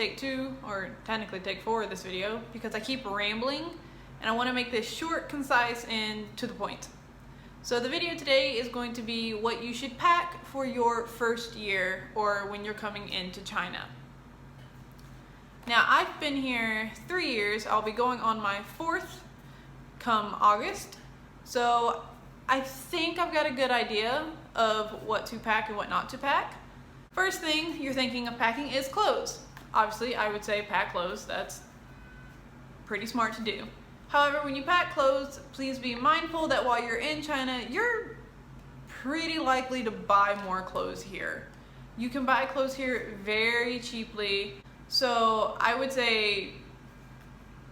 take 2, or technically take 4 of this video, because I keep rambling and I want to make this short, concise, and to the point. So the video today is going to be what you should pack for your first year or when you're coming into China. Now, I've been here 3 years. I'll be going on my 4th come August. So I think I've got a good idea of what to pack and what not to pack. First thing you're thinking of packing is clothes. Obviously, I would say pack clothes. That's pretty smart to do. However, when you pack clothes, please be mindful that while you're in China, you're pretty likely to buy more clothes here. You can buy clothes here very cheaply. So I would say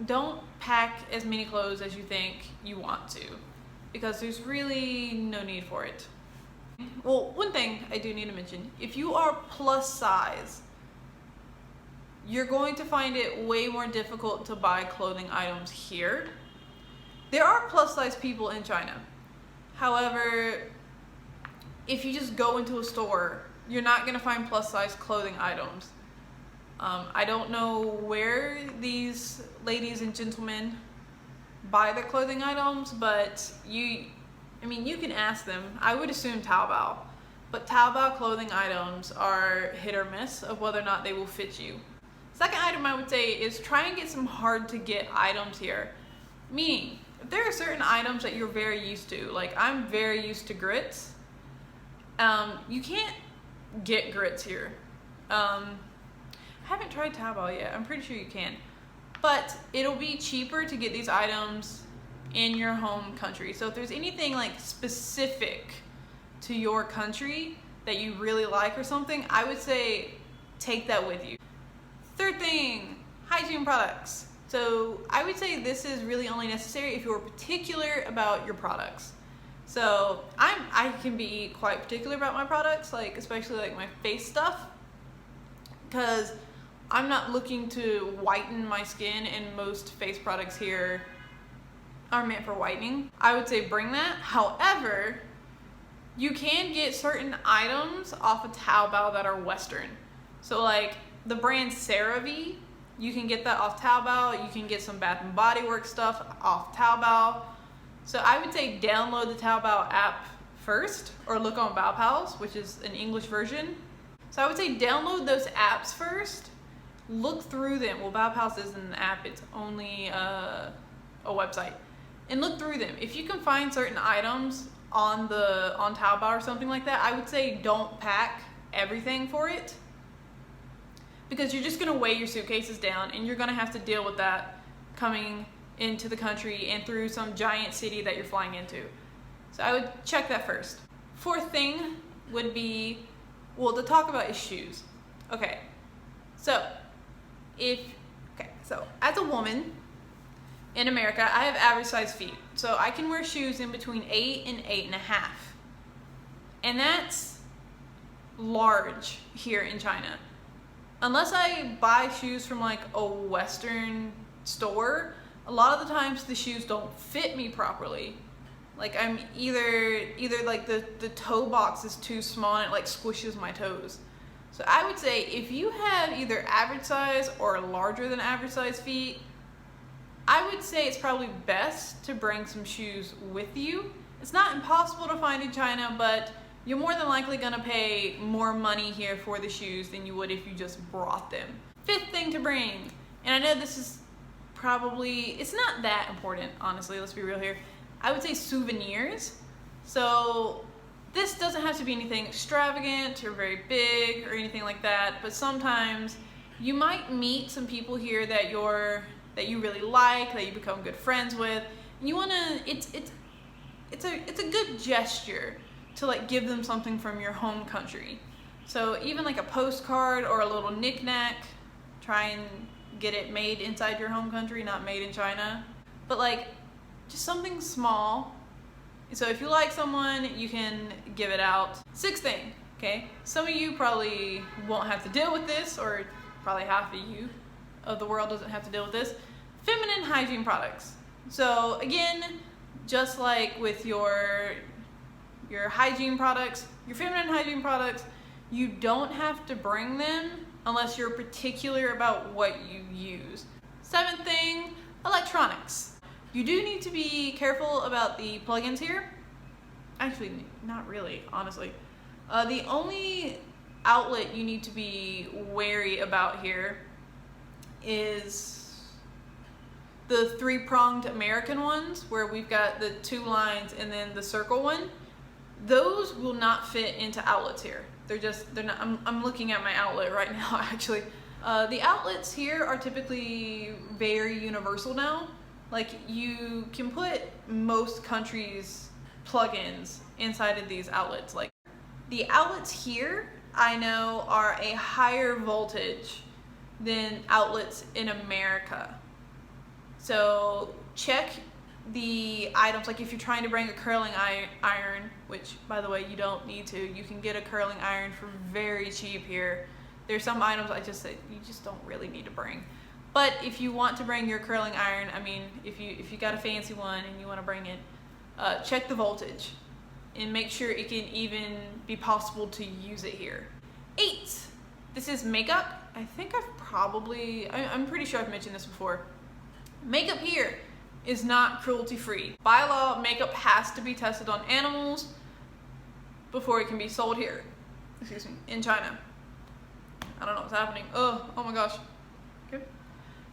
don't pack as many clothes as you think you want to, because there's really no need for it. Well, one thing I do need to mention, if you are plus size, you're going to find it way more difficult to buy clothing items here. There are plus size people in China. However, if you just go into a store, you're not going to find plus size clothing items. I don't know where these ladies and gentlemen buy their clothing items, but you can ask them. I would assume Taobao, but Taobao clothing items are hit or miss of whether or not they will fit you. Second item I would say is try and get some hard to get items here. Meaning, if there are certain items that you're very used to, like I'm very used to grits, you can't get grits here. I haven't tried Taobao yet. I'm pretty sure you can. But it'll be cheaper to get these items in your home country. So if there's anything like specific to your country that you really like or something, I would say take that with you. Third thing, hygiene products. So I would say this is really only necessary if you're particular about your products. So I can be quite particular about my products, like especially like my face stuff, because I'm not looking to whiten my skin, and most face products here are meant for whitening. I would say bring that. However, you can get certain items off of Taobao that are Western. So like the brand CeraVe, you can get that off Taobao. You can get some Bath and Body Works stuff off Taobao. So I would say download the Taobao app first, or look on Baopals, which is an English version. So I would say download those apps first, look through them. Well, Baopals isn't an app, it's only a website. And look through them. If you can find certain items on Taobao or something like that, I would say don't pack everything for it, because you're just gonna weigh your suitcases down and you're gonna have to deal with that coming into the country and through some giant city that you're flying into. So I would check that first. Fourth thing would be, well, to talk about is shoes. Okay, so as a woman in America, I have average size feet. So I can wear shoes in between 8 and 8.5. And that's large here in China. Unless I buy shoes from like a Western store, a lot of the times the shoes don't fit me properly. Like I'm either like the toe box is too small and it like squishes my toes. So I would say if you have either average size or larger than average size feet, I would say it's probably best to bring some shoes with you. It's not impossible to find in China, but you're more than likely gonna pay more money here for the shoes than you would if you just brought them. Fifth thing to bring, and I know this is probably, it's not that important, honestly, let's be real here. I would say souvenirs. So this doesn't have to be anything extravagant or very big or anything like that, but sometimes you might meet some people here that you really like, that you become good friends with, and you wanna, it's a good gesture to like give them something from your home country. So even like a postcard or a little knick-knack, try and get it made inside your home country, not made in China, but like just something small. So if you like someone, you can give it out. Sixth thing, okay? Some of you probably won't have to deal with this, or probably half of the world doesn't have to deal with this. Feminine hygiene products. So again, just like with your hygiene products, your feminine hygiene products, you don't have to bring them unless you're particular about what you use. Seventh thing, electronics. You do need to be careful about the plugins here. Actually, not really, honestly. The only outlet you need to be wary about here is the 3-pronged American ones, where we've got the 2 lines and then the circle one. Those will not fit into outlets here. They're not, I'm looking at my outlet right now, actually. The outlets here are typically very universal now. Like, you can put most countries' plugins inside of these outlets. Like, the outlets here, I know, are a higher voltage than outlets in America. So check the items, like if you're trying to bring a curling iron, which by the way, you don't need to. You can get a curling iron for very cheap here. There's some items I just said you just don't really need to bring. But if you want to bring your curling iron, I mean, if you got a fancy one and you want to bring it, check the voltage and make sure it can even be possible to use it here. 8, this is makeup. I think I'm pretty sure I've mentioned this before. Makeup here is not cruelty free. By law, makeup has to be tested on animals before it can be sold here. Excuse me, in China. I don't know what's happening. Oh my gosh. Okay.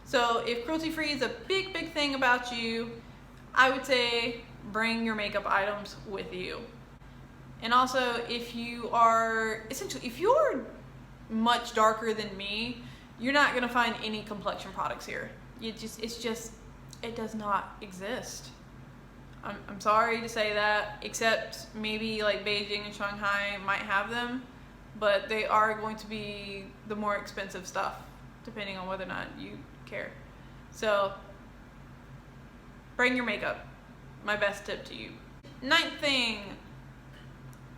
So if cruelty free is a big thing about you, I would say bring your makeup items with you. And also, if you're much darker than me, you're not gonna find any complexion products here. It does not exist. I'm sorry to say that, except maybe like Beijing and Shanghai might have them, but they are going to be the more expensive stuff, depending on whether or not you care. So, bring your makeup. My best tip to you. 9th thing,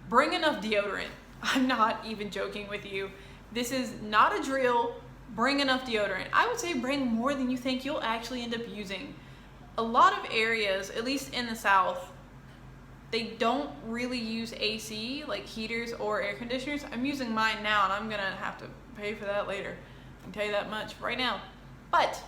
bring enough deodorant. I'm not even joking with you. This is not a drill. Bring enough deodorant. I would say bring more than you think you'll actually end up using. A lot of areas, at least in the South, they don't really use AC, like heaters or air conditioners. I'm using mine now and I'm gonna have to pay for that later. I can tell you that much right now. But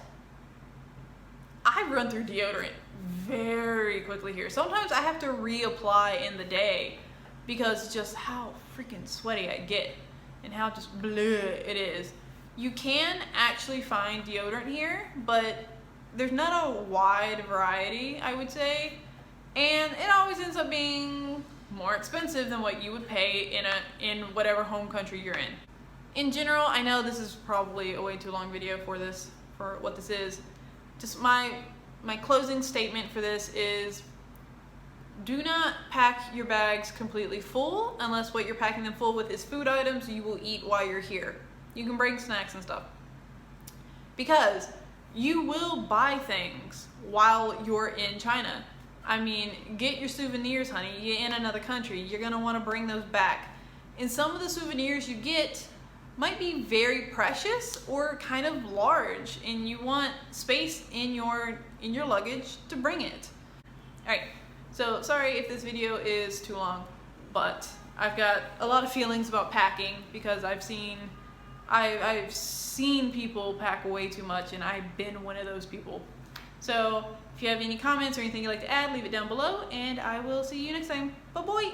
I run through deodorant very quickly here. Sometimes I have to reapply in the day because just how freaking sweaty I get and how just bleh it is. You can actually find deodorant here, but there's not a wide variety, I would say, and it always ends up being more expensive than what you would pay in whatever home country you're in. In general, I know this is probably a way too long video for what this is. Just my closing statement for this is, do not pack your bags completely full unless what you're packing them full with is food items you will eat while you're here. You can bring snacks and stuff, because you will buy things while you're in China. I mean, get your souvenirs, honey. You're in another country. You're gonna wanna bring those back. And some of the souvenirs you get might be very precious or kind of large, and you want space in your luggage to bring it. All right, so sorry if this video is too long, but I've got a lot of feelings about packing because I've seen people pack way too much, and I've been one of those people. So if you have any comments or anything you'd like to add, leave it down below, and I will see you next time. Bye-bye.